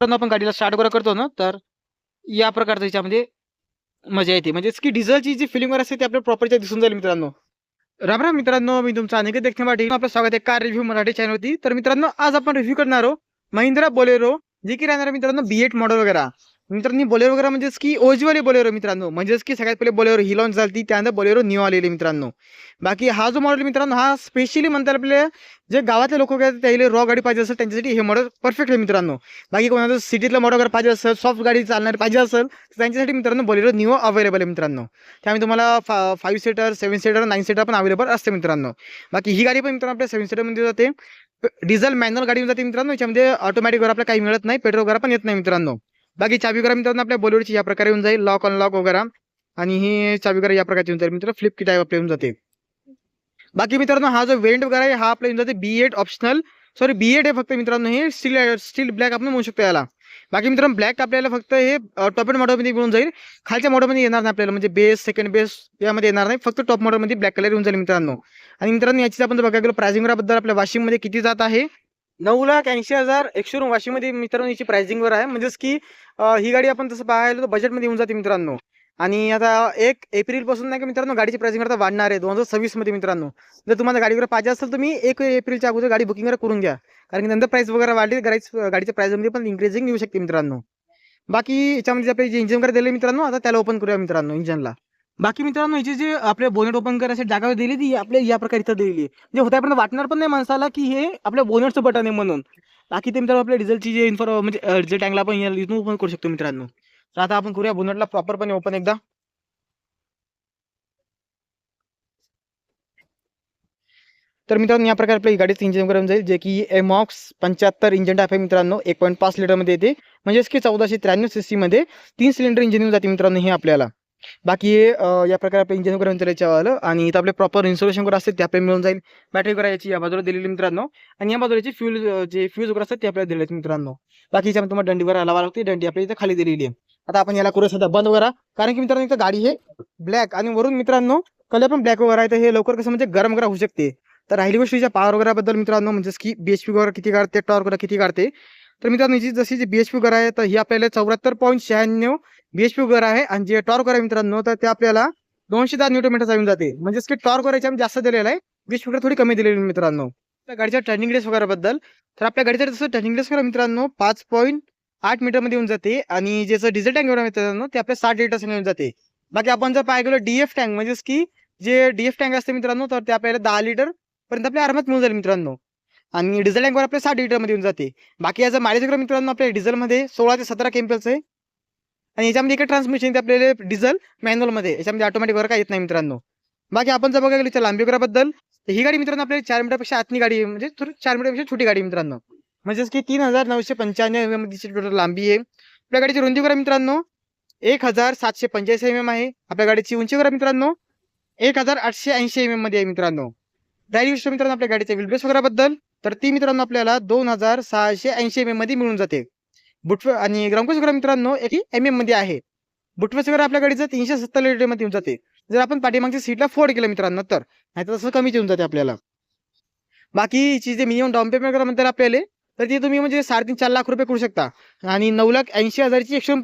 आपण गाडीला स्टार्ट वगैरे करतो ना, तर या प्रकारचं याच्यामध्ये मजा येते. म्हणजेच की डिझेलची जी फिलिंग असते ती आपल्या प्रॉपरच्या दिसून जाईल मित्रांनो. राम राम मित्रांनो, मी तुमचा अनिकेत देखणे आपलं स्वागत आहे कार रिव्ह्यू मराठी चॅनलवरती. तर मित्रांनो, आज आपण रिव्ह्यू करणार आहोत महिंद्रा बोलेरो, जे की राहणार मित्रांनो B8 मॉडेल वगैरे. मित्रांनो, बोलेरो वगैरे म्हणजेच की ओजीवाले बोलेरो मित्रांनो, म्हणजेच की सगळ्यात पहिले बोलेरो ही लॉन्च झाली, त्यानंतर बोलेरो न्यू आलेली मित्रांनो. बाकी हा जो मॉडेल मित्रांनो, हा स्पेशली म्हणतात आपले जे गावातले लोक वगैरे त्याला रॉ गाडी पाहिजे असेल त्यांच्यासाठी हे मॉडेल परफेक्ट आहे मित्रांनो. बाकी कोणाला सिटीतलं मॉडेल वगैरे पाहिजे असेल, सॉफ्ट गाडी चालणार पाहिजे असेल, तर त्यांच्यासाठी मित्रांनो बोलेरो न्यू अवेलेबल आहे मित्रांनो. त्यामुळे तुम्हाला 5 सीटर, 7 सीटर, 9 सीटर पण अवेलेबल असते मित्रांनो. बाकी ही गाडी पण मित्रांनो आपल्या 7 सीटरमध्ये जाते. डिझेल मॅन्युअल गाडी जाते मित्रांनो. याच्यामध्ये ऑटोमॅटिक वगैरे आपल्याला काही मिळत नाही, पेट्रोल वगैरे पण येत नाही मित्रांनो. बाकी चाबी वगैरे मित्रांनो आपल्या बोलेरोची या प्रकारे येऊन जाईल, लॉक अनलॉक वगैरे. आणि ही चाबी वगैरे या प्रकारची येऊन जाईल मित्रांनो, फ्लिप की टाईप आपल्या येऊन जाते. बाकी मित्रांनो, हा जो वेरियंट वगैरे आहे हा आपल्या येऊन जाते B8 ऑप्शनल, सॉरी B8 आहे फक्त मित्रांनो. हे स्टील ब्लॅक आपण म्हणू शकतो याला. बाकी मित्रांनो, ब्लॅक आपल्याला फक्त हे टॉप एंड मॉडेलमध्ये मिळून जाईल, खालच्या मॉडेलमध्ये येणार नाही आपल्याला, म्हणजे बेस सेकंड बेस यामध्ये येणार नाही, फक्त टॉप मॉडेलमध्ये ब्लॅक कलर येऊन जाईल मित्रांनो. आणि मित्रांनो, याची आपण बघायला गेलो प्राइसिंग बद्दल आपल्या वाशिममध्ये किती जात आहे, 9,80,000 एकशोरूम वाशिममध्ये मित्रांनो याची प्राइसिंग वर आहे. म्हणजेच की ही गाडी आपण तसं पाहायला तर बजेटमध्ये येऊन जाते मित्रांनो. आणि आता 1 एप्रिल पासून नाही का मित्रांनो गाडीची प्राइसिंग आता वाढणार आहे 2026 मध्ये मित्रांनो. जर तुम्हाला गाडी वगैरे पाहिजे असेल तर तुम्ही 1 एप्रिलच्या अगोदर गाडी बुकिंग वगैरे करून घ्या, कारण की नंतर प्राइस वगैरे वाढली गाडीच्या प्राइसमध्ये पण इन्क्रीजिंग येऊ शकते मित्रांनो. बाकी याच्यामध्ये आपले जे इंजिन वगैरे दिले मित्रांनो, आता त्याला ओपन करूया मित्रांनो इंजिनला. बाकी मित्रांनो, याची जे आपले बोनेट ओपन करायसाठी जागा दिली ती आपल्या या प्रकारे इथं दिलेली आहे, म्हणजे होतापर्यंत वाटणार पण नाही माणसाला की हे आपल्या बोनेटचं बटन आहे म्हणून. बाकी ते मित्रांनो आपल्या डिझेलची जे म्हणजे डिझेल टँकला आपण इथून ओपन करू शकतो मित्रांनो. तर आता आपण करूया बोनेटला प्रॉपरपणे ओपन एकदा. तर मित्रांनो, या प्रकारे आपल्या गाडीचं इंजिन वगैरे जाईल, जे की एमॉक्स 75 इंजिन टाईप आहे मित्रांनो. 1.5 लिटरमध्ये येते, म्हणजेच की 1493 सीसी मध्ये 3 सिलेंडर इंजिन येऊन जाते मित्रांनो हे आपल्याला. बाकी या प्रकारे आपलं इंजिन वगैरे त्याच्यावर. आणि इथं आपले प्रॉपर इन्स्टॉलेशन वगैरे असते ते आपल्याला मिळून जाईल. बॅटरी वगैरे याची या बाजूला दिलेली मित्रांनो, आणि या बाजूला जे फ्यूज वगैरे असतात ते आपल्याला दिलेले मित्रांनो. बाकी याच्यामध्ये तुम्हाला दंडी वगैरे लावा लागते, दंडी आपल्या इथे खाली दिलेली आहे. आता आपण याला करू सध्या बंद वगैरे, कारण की मित्रांनो इथं गाडी हे ब्लॅक आणि वरून मित्रांनो कलर पण ब्लॅक वगैरे आहे, तर हे लवकर कसं म्हणजे गरम वगैरे होऊ शकते. तर राहिली गोष्टीच्या पॉवर वगैरे बद्दल मित्रांनो, म्हणजेच की BHP वगैरे किती काढते, टॉर्क वगैरे किती काढते. तर मित्रांनो, याची जशी जी BHP वगैरे आहे तर ही आपल्याला 74.96 BHP वगैरे आहे, आणि जे टॉर्क वगैरे मित्रांनो तर ते आपल्याला 210 न्यूटन येऊन जाते. म्हणजेच की टॉर्क वगैरे याच्यामध्ये जास्त दिलेला आहे, BHP वगैरे थोडी कमी दिलेली मित्रांनो. त्या गाडीच्या टर्निंग रेस वगैरे बद्दल, तर आपल्या गाडीचं जसं टर्निंग रेस वगैरे मित्रांनो 5.8 मीटरमध्ये येऊन जाते, आणि ज्याचं डिझेल टँक वगैरे मित्रांनो ते आपल्या 60 लिटर्स येऊन जाते. बाकी आपण जर पाहायला गेलो DF टँक, म्हणजेच की जे DF टँक असते मित्रांनो, तर ते आपल्याला 10 लिटर पर्यंत आपल्या आरामात मिळून जाईल मित्रांनो. आणि डिझेल टँकवर आपल्या 60 लिटरमध्ये येऊन जाते. बाकी याचा मायलेज वगैरे मित्रांनो आपल्या डिझेलमध्ये 16 ते 17 केम्पल्स आहे, आणि याच्यामध्ये एक ट्रान्समिशन आपल्याला डिझेल मॅन्युअलमध्ये, याच्यामध्ये ऑटोमॅटिक वगैरे काही येत नाही मित्रांनो. बाकी आपण जर बघायला गेलो लांबी वगैरे बद्दल, तर ही गाडी मित्रांनो आपल्याला 4 मीटरपेक्षा आतली गाडी आहे, म्हणजे 4 मीटरपेक्षा छोटी गाडी मित्रांनो. म्हणजेच की 3995 mm ची टोटल लांबी आहे. आपल्या गाडीची रुंदी वगैरे मित्रांनो 1785 mm आहे. आपल्या गाडीची उंची वगैरे मित्रांनो 1880 mm मध्ये आहे मित्रांनो. डायरेक्ट मित्रांनो आपल्या गाडीच्या व्हील वगैरे बद्दल, तर ती मित्रांनो आपल्याला 2680 mm मध्ये मिळून जाते. बुटवे आणि ग्राउंड वगैरे मित्रांनो 80 mm मध्ये आहे. बुटवेस वगैरे आपल्या गाडीचं 370 लिटर मध्ये येऊन जाते, जर आपण पाठीमागच्या सीटला फोल्ड केलं मित्रांनो तर, नाही तर तसं कमीच येऊन जाते आपल्याला. बाकीची जे मिनिमम डाऊन पेमेंट वगैरे म्हणतात आपल्याला, तर ती तुम्ही म्हणजे 3.5-4 लाख रुपये करू शकता. आणि 9,80,000ची एकशे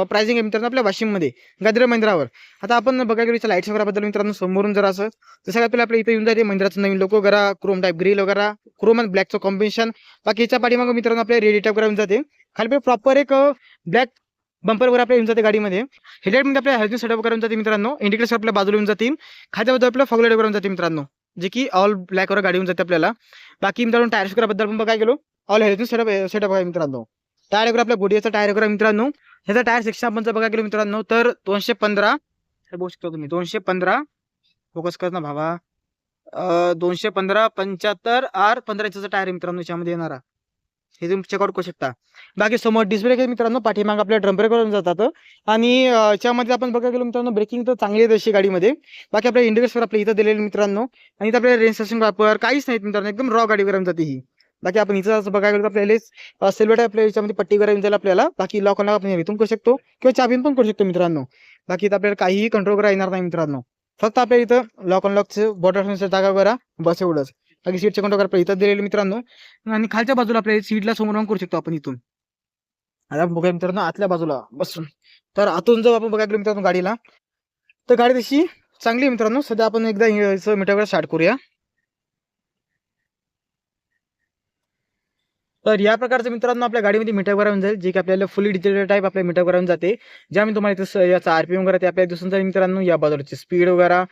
प्राइसिंग आहे मित्रांनो आपल्या वाशिममध्ये गद्रे महिंद्रावर. आता आपण बघायला गेलो लाईट्स वगैरे बद्दल मित्रांनो, समोरून जर असं जसं आपल्याला आपल्या इथे येऊन जाते महिंद्राचं नवीन लोगो वगैरे, क्रोम टाईप ग्रिल वगैरे, क्रोम आणि ब्लॅकचं कॉम्बिनेशन. बाकीच्या पाठीमागं मित्रांनो आपल्या रेडी टाईप वगैरे येऊन जाते. खाली प्रॉपर एक ब्लॅक बंपर वगैरे आपल्या येऊन जाते गाडीमध्ये. हेडलाईटमध्ये आपल्या हेल्थ सेटअप वगैरे येऊन जाते मित्रांनो. इंडिकेटर आपल्या बाजूला येऊन जातील. खाद्या बाजूला आपल्या फॉगलाईट वगैरे येऊन जाते मित्रांनो, जे की ऑल ब्लॅक वर गाडी येऊन जाते आपल्याला. बाकी मित्रांनो टायर्स वगैरे बद्दल पण बघायला गेलो, ऑल हेल्थ सेटअप आहे मित्रांनो. टायर वगैरे आपल्या गोडीचा टायर वगैरे मित्रांनो, ह्याचा टायर सेक्शन आपण जर बघायला गेलो मित्रांनो, तर 215 बघू शकतो तुम्ही, 215 फोकस कर ना भावा, 215 75 R15 इंचाचा टायर आहे मित्रांनो याच्यामध्ये येणारा, हे तुम्ही चेकआउट करू शकता. बाकी समोर डिस्प्ले मित्रांनो, पाठीमाग आपल्या ड्रम ब्रेक करून जातात. आणि याच्यामध्ये आपण बघायला गेलो मित्रांनो, ब्रेकिंग तर चांगली आहे तशी गाडीमध्ये. बाकी आपल्या इंडिकेटर्स आपल्या इथं दिलेले मित्रांनो, आणि इथं आपल्याला रेंज स्टेशन वापर काहीच नाहीत मित्रांनो, एकदम रॉ गाडी वगैरे जाते ही. बाकी आपण इथं असं बघायला गेलो आपल्याला सिल्वर आपल्या याच्यामध्ये पट्टी वगैरे जाईल आपल्याला. बाकी लॉक आपण इथून करू शकतो किंवा चाबीन पण करू शकतो मित्रांनो. बाकी इथं आपल्याला काहीही कंट्रोल करा येणार नाही मित्रांनो, फक्त आपल्या इथं लॉक अनलॉकचं बॉटल जागा वगैरे बस एवढंच. बाकी सीटचे कंट्रोल आपल्या इथं दिलेले मित्रांनो, आणि खालच्या बाजूला आपल्या सीटला समोर करू शकतो आपण इथून. आता आपण बघूया मित्रांनो आतल्या बाजूला बसून. तर आतून जर आपण बघायला गेलो मित्रांनो गाडीला, तर गाडी तशी चांगली आहे मित्रांनो. सध्या आपण एकदा याचं मीटर स्टार्ट करूया. तर या प्रकारचं मित्रांनो आपल्या गाडीमध्ये मीटर वगैरे येऊन जाईल, जे की आपल्याला फुली डिजिटल टाईप आपल्या मीटर वगैरे येऊन जाते. ज्यामध्ये तुम्हाला इथं याचा आरपीएम वगैरे ते आपल्याला दिसून जाईल मित्रांनो. या बाजूची स्पीड वगैरे,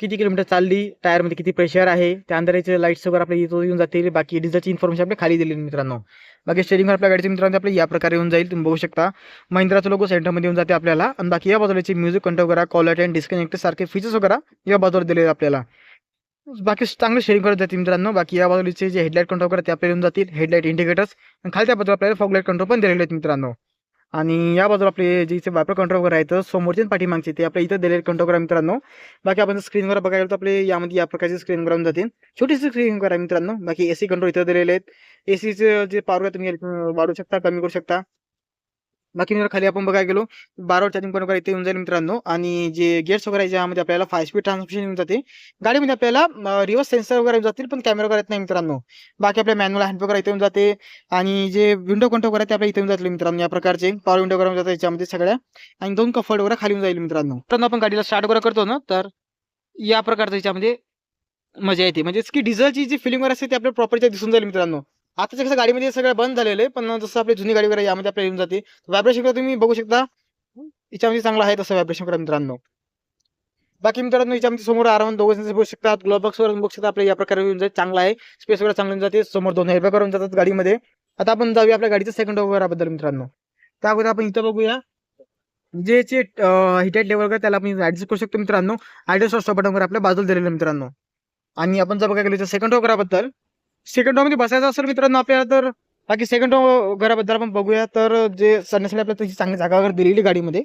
किती किलोमीटर चालली, टायरमध्ये किती प्रेशर आहे, त्यानंतर याचे लाईट्स वगैरे आपल्या इथं येऊन जातील. बाकी डिझेलची इन्फॉर्मेशन आपल्या खाली दिलेली मित्रांनो. बाकी स्टेरिंगवर आपल्या गाडीचे मित्रांनो आपल्या या प्रकारे येऊन जाईल. तुम्ही बघू शकता महिंद्राचा लोगो सेंटरमध्ये येऊन जाते आपल्याला. आणि बाकी या बाजूलाचे म्युझिक कंट्रोल वगैरे, कॉलर अँड डिस्कनेक्ट सारखे फीचर्स वगैरे या बाजूला दिलेले आपल्याला. बाकी चांगले शेअरिंग करत जाते मित्रांनो. बाकी या बाजूचे जे हेडलाईट कंट्रोल करत ते आपल्याला येऊन जातील. हेडलाईट इंडिकेटर्स आणि खालच्या बाजूला आपल्याला फॉग लाईट कंट्रोल पण दिलेले आहेत मित्रांनो. आणि या बाजूला आपले जे वायपर कंट्रोल वगैरे आहेत समोरचे आणि पाठीमागचे ते आपल्या इथं दिलेले कंट्रोल करा मित्रांनो. बाकी आपण स्क्रीनवर बघायला तर आपले यामध्ये या प्रकारचे स्क्रीन करून जातील. छोटीशी स्क्रीन करा मित्रांनो. बाकी एसी कंट्रोल इथं दिलेले आहेत. एसीचे जे पॉवर तुम्ही वाढवू शकता, कमी करू शकता. बाकी मित्र खाली आपण बघायला गेलो 12 चार्जिंग पॉईंट वगैरे इथे येऊन जाईल मित्रांनो. आणि जे गेट्स वगैरे ज्यामध्ये आपल्याला 5 स्पीड ट्रान्समिशन येऊन जाते. गाडीमध्ये आपल्याला रिव्हर्स सेन्सर वगैरे येऊन जातील, पण कॅमेरा वगैरे येत नाही मित्रांनो. बाकी आपल्या मॅन्युअल हँड वगैरे इथे येऊन जाते. आणि जे विंडो कंट्रोल वगैरे ते आपल्या इथे येऊन जातील मित्रांनो. या प्रकारचे पॉवर विंडो वगैरे जातात याच्यामध्ये सगळ्या. आणि 2 कफड वगैरे खाली येऊन जाईल मित्रांनो. तर आपण गाडीला स्टार्ट वगैरे करतो ना, तर या प्रकारचं याच्यामध्ये मजा येते. म्हणजेच की डिझेलची जी फिलिंग वगैरे असते ती आपल्याला प्रॉपरच्या दिसून जाईल मित्रांनो. आताच्या कसं गाडीमध्ये सगळं बंद झालेलं आहे, पण जसं आपली जुनी गाडी वगैरे यामध्ये आपल्याला येऊन जाते. व्हायब्रेशन तुम्ही बघू शकता. याच्यामध्ये चांगलं आहे तसं व्हायब्रेशन करा मित्रांनो. बाकी मित्रांनो याच्यामध्ये समोर आरामात दोघं जण बसू शकतात. ग्लोब बॉक्स वर बघू शकता आपल्या या प्रकारे येऊन जाईल. चांगला आहे. स्पेस वगैरे चांगली येऊन जाते. समोर 2 एअरबॅग करून जातात गाडीमध्ये. आता आपण जाऊया आपल्या गाडीच्या सेकंड वगैरे बद्दल मित्रांनो. त्या अगोदर आपण इथं बघूया जे हिटेड लेवल वगैरे त्याला आपण ऍडजस्ट करू शकतो मित्रांनो. ऍडजस्ट स्टॉप बटन वगैरे आपल्या बाजूला दिलेलं मित्रांनो. आणि आपण जर बघायला गेलो तर सेकंड घराबद्दल, सेकंड मध्ये बसायचं असेल मित्रांनो आपल्याला, तर बाकी सेकंड घराबद्दल आपण बघूया. तर जे चढण्यासाठी आपल्याला तशी चांगली जागा वगैरे दिलेली गाडीमध्ये.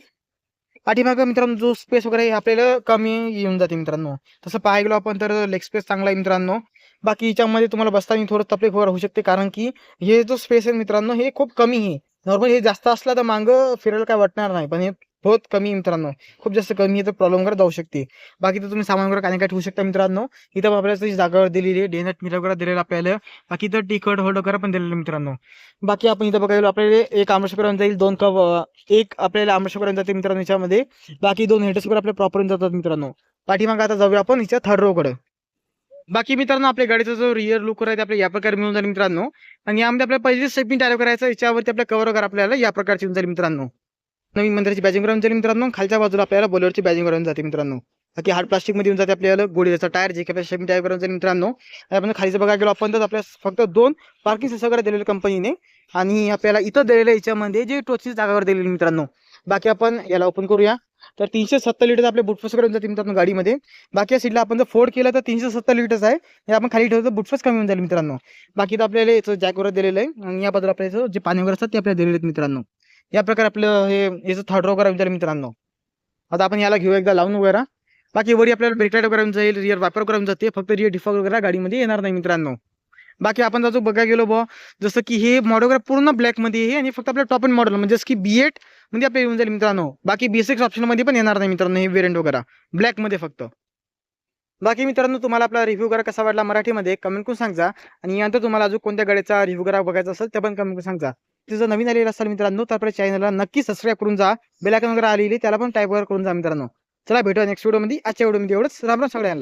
पाठीमागं मित्रांनो जो स्पेस वगैरे आहे आपल्याला कमी येऊन जाते मित्रांनो. तसं पाहायला गेलो आपण तर लेग स्पेस चांगला आहे मित्रांनो. बाकी याच्यामध्ये तुम्हाला बसताना थोडं तकलीफ वगैरे होऊ शकते, कारण की हे जो स्पेस आहे मित्रांनो हे खूप कमी आहे. नॉर्मल हे जास्त असला तर मागं फिरायला काय वाटणार नाही, पण हे बहुत कमी आहे मित्रांनो. खूप जास्त कमी आहे तर प्रॉब्लेम वगैरे जाऊ शकते. बाकी तर तुम्ही सामान वगैरे काय काय ठेवू शकता मित्रांनो. इथं आपल्याला तशी जागा दिलेली आहे. डे नाईट मिरर वगैरे दिलेलं आपल्याला. बाकी इथं टिकट होल्ड वगैरे पण दिलेलं मित्रांनो. बाकी आपण इथं बघायला आपल्याला एक आमरस करून जाईल, 2 कप एक आपल्याला आमरस करून जाते मित्रांनो याच्यामध्ये. बाकी 2 हेडर्स वगैरे आपल्या प्रॉपर जातात मित्रांनो. पाठीमागं आता जाऊया आपण हिच्या थर्ड रो कडे. बाकी मित्रांनो आपल्या गाडीचा जो रिअर लुक आहे आपल्या या प्रकारे मिळून जाईल मित्रांनो. आणि यामध्ये आपल्याला पहिले सेफ्टी टायर करायचं, याच्यावरती आपल्या कव्हर वगैरे आपल्याला या प्रकारची येऊन जाईल मित्रांनो. नवीन मंदिराची बॅजिंग करून जाईल मित्रांनो. खालच्या बाजूला आपल्याला बोलेरोची बॅजिंग करून जाते मित्रांनो. बाकी हार्ड प्लास्टिक मध्ये येऊन जाते आपल्याला गोडीचा टायर, जे की आपल्याला शेमिंग टायर करून जाईल मित्रांनो. आणि आपण खालीचं बघायला गेलो आपण तर आपल्याला फक्त 2 पार्किंग सेन्सर वगैरे दिलेले कंपनीने. आणि आपल्याला इथं दिलेलं याच्यामध्ये जे टोचची जागावर दिलेली मित्रांनो. बाकी आपण याला ओपन करूया. तर 370 लिटर आपले बुटफेस करून जाते मित्रांनो गाडीमध्ये. बाकी या सीटला आपण जर फोल्ड केलं तर 370 लिटर्स आहे. हे आपण खाली ठेवतो बुटफेस कमी होऊन जाईल मित्रांनो. बाकी तर आपल्याला याचं जॅक वगैरे दिलेलं आहे. आणि या बाजूला आपल्याला जे पाणी वगैरे असतात ते आपल्याला दिलेले आहेत मित्रांनो. या प्रकारे आपलं हे याचं थर्ड रो करायला जाईल मित्रांनो. आता आपण याला घेऊ एकदा लावून वगैरे. बाकी वरी आपल्याला ब्रेक लाईट वगैरे जाईल, रिअर वापर करून जाते, फक्त रिअर डिफॉल्ट वगैरे गाडीमध्ये येणार नाही मित्रांनो. बाकी आपण जर बघायला गेलो बुवा, जसं की हे मॉडेल वगैरे पूर्ण ब्लॅक मध्ये आहे. आणि फक्त आपल्या टॉप एंड मॉडेल म्हणजे की B8 मध्ये आपल्याला येऊन जाईल मित्रांनो. बाकी B6 ऑप्शन मध्ये पण येणार नाही मित्रांनो हे वेरियंट वगैरे, ब्लॅक मध्ये फक्त. बाकी मित्रांनो तुम्हाला आपला रिव्ह्यू वगैरे कसा वाटला मराठीमध्ये कमेंट करून सांगा. आणि यानंतर तुम्हाला अजून कोणत्या गाडीचा रिव्ह्यू वगैरे बघायचा असेल ते पण कमेंट करून सांगा. जर नवीन आलेला असाल मित्रांनो तर आपल्या चॅनलला नक्की सबस्क्राईब करून जा. बेल आयकॉन वगैरे आलेली त्याला पण टाईप वगैरे करून जा मित्रांनो. चला भेटूया नेक्स्ट व्हिडिओमध्ये. आजच्या व्हिडिओमध्ये एवढंच. राम राम सगळ्यांना.